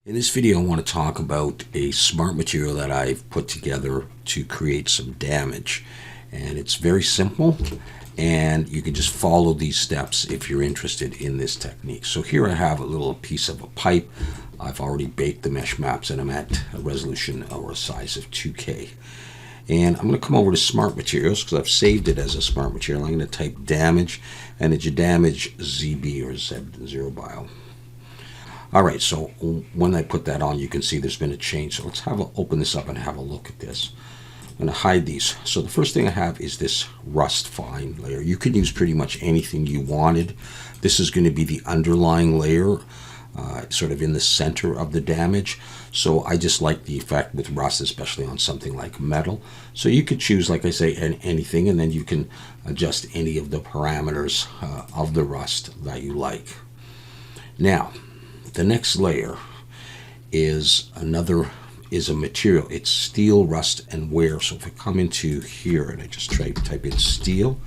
In this video, I want to talk about a smart material that I've put together to create some damage. And it's very simple, and you can just follow these steps if you're interested in this technique. So here I have a little piece of a pipe. I've already baked the mesh maps, and I'm at a resolution or a size of 2K. And I'm going to come over to Smart Materials because I've saved it as a Smart Material. I'm going to type damage, and it's your damage ZB or zerobio. All right, so when I put that on, you can see there's been a change. So let's open this up and have a look at this. I'm going to hide these. So the first thing I have is this rust fine layer. You can use pretty much anything you wanted. This is going to be the underlying layer, sort of in the center of the damage. So I just like the effect with rust, especially on something like metal. So you could choose, like I say, anything, and then you can adjust any of the parameters of the rust that you like. Now, the next layer is a material. It's steel, rust, and wear. So if I come into here and I just type in steel,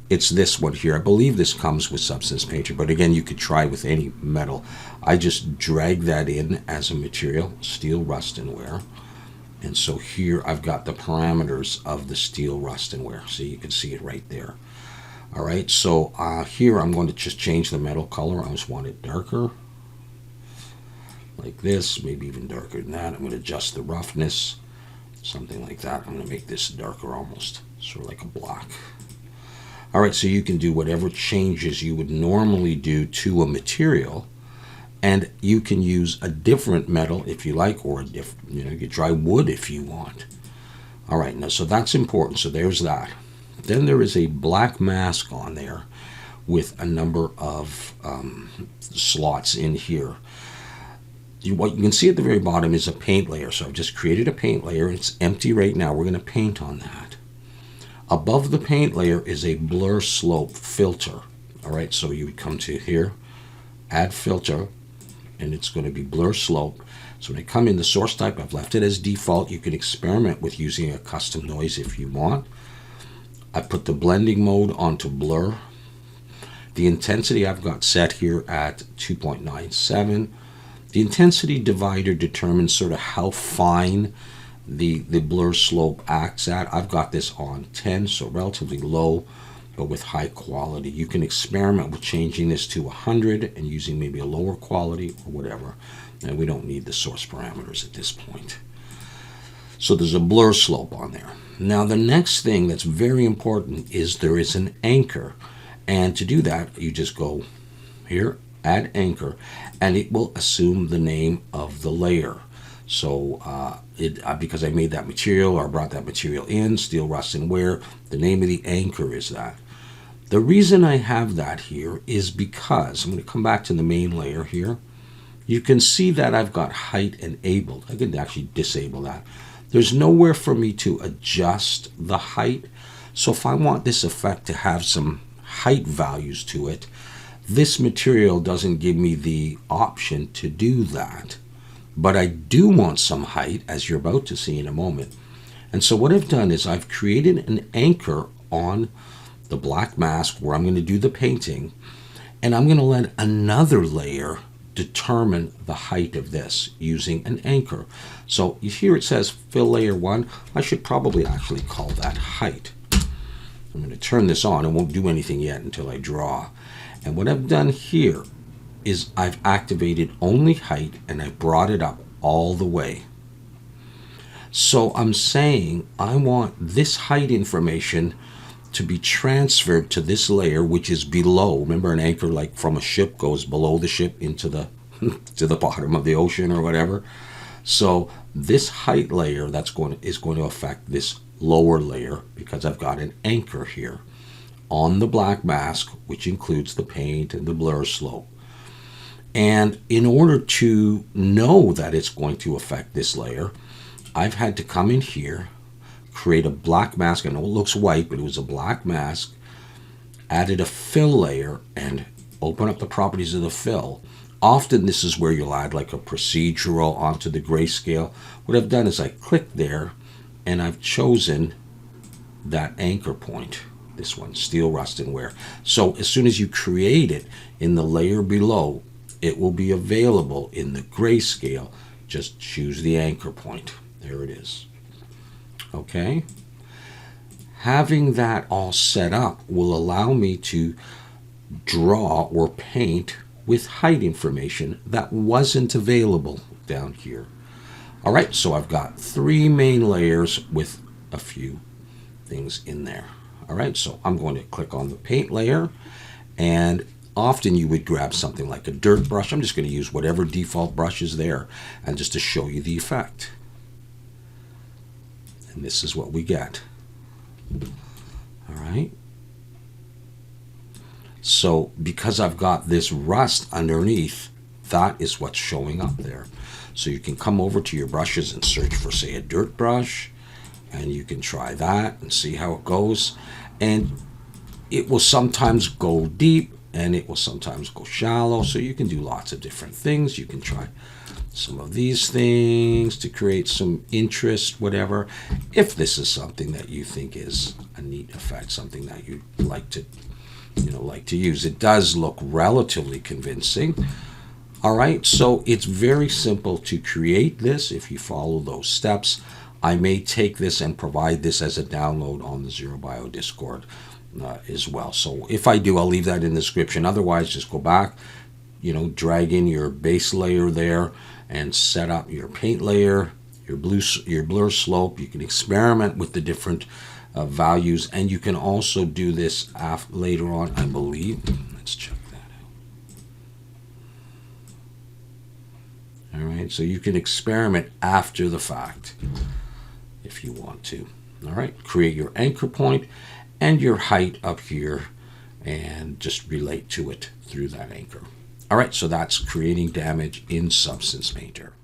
it's this one here. I believe this comes with Substance Painter, but again, you could try with any metal. I just drag that in as a material, steel, rust, and wear. And so here I've got the parameters of the steel, rust, and wear. So you can see it right there. All right, so here I'm going to just change the metal color. I just want it darker, like this, maybe even darker than that. I'm going to adjust the roughness, something like that. I'm going to make this darker, almost sort of like a black. All right, so you can do whatever changes you would normally do to a material, and you can use a different metal if you like, or you could try wood if you want. All right, now so that's important. So there's that. Then there is a black mask on there with a number of slots in here. What you can see at the very bottom is a paint layer. So I've just created a paint layer. It's empty right now. We're going to paint on that. Above the paint layer is a blur slope filter. All right, so you would come to here, add filter, and it's going to be blur slope. So when I come in the source type, I've left it as default. You can experiment with using a custom noise if you want. I put the blending mode onto blur. The intensity I've got set here at 2.97. The intensity divider determines sort of how fine the blur slope acts at. I've got this on 10, so relatively low, but with high quality. You can experiment with changing this to 100 and using maybe a lower quality or whatever. And we don't need the source parameters at this point. So there's a blur slope on there. Now the next thing that's very important is there is an anchor. And to do that, you just go here, add anchor, and it will assume the name of the layer. So because I made that material, or brought that material in, steel, rust, and wear, the name of the anchor is that. The reason I have that here is because, I'm going to come back to the main layer here. You can see that I've got height enabled. I can actually disable that. There's nowhere for me to adjust the height. So if I want this effect to have some height values to it, this material doesn't give me the option to do that. But I do want some height, as you're about to see in a moment. And so what I've done is I've created an anchor on the black mask where I'm going to do the painting, and I'm going to let another layer determine the height of this using an anchor. So here it says fill layer 1. I should probably actually call that height. I'm going to turn this on. It won't do anything yet until I draw. And what I've done here is I've activated only height, and I brought it up all the way. So I'm saying I want this height information to be transferred to this layer, which is below. Remember, an anchor, like from a ship, goes below the ship into the to the bottom of the ocean or whatever. So this height layer is going to affect this lower layer because I've got an anchor here on the black mask, which includes the paint and the blur slope. And in order to know that it's going to affect this layer, I've had to come in here, create a black mask. I know it looks white, but it was a black mask, added a fill layer, and open up the properties of the fill. Often this is where you'll add like a procedural onto the grayscale. What I've done is I click there, and I've chosen that anchor point. This one, steel, rust, and wear. So as soon as you create it in the layer below, it will be available in the grayscale. Just choose the anchor point. There it is. Okay? Having that all set up will allow me to draw or paint with height information that wasn't available down here. All right, so I've got 3 main layers with a few things in there. All right, so I'm going to click on the paint layer, and often you would grab something like a dirt brush. I'm just going to use whatever default brush is there, and just to show you the effect. And this is what we get. All right. So because I've got this rust underneath, that is what's showing up there. So you can come over to your brushes and search for, say, a dirt brush, and you can try that and see how it goes. And it will sometimes go deep and it will sometimes go shallow. So you can do lots of different things. You can try some of these things to create some interest, whatever. If this is something that you think is a neat effect, something that you'd like to, use. It does look relatively convincing. All right, so it's very simple to create this if you follow those steps. I may take this and provide this as a download on the zerobio Discord as well. So if I do, I'll leave that in the description. Otherwise, just go back, drag in your base layer there and set up your paint layer, your blur slope. You can experiment with the different values, and you can also do this later on, I believe. Let's check that out. All right, so you can experiment after the fact if you want to. All right, create your anchor point and your height up here and just relate to it through that anchor. All right, so that's creating damage in Substance Painter.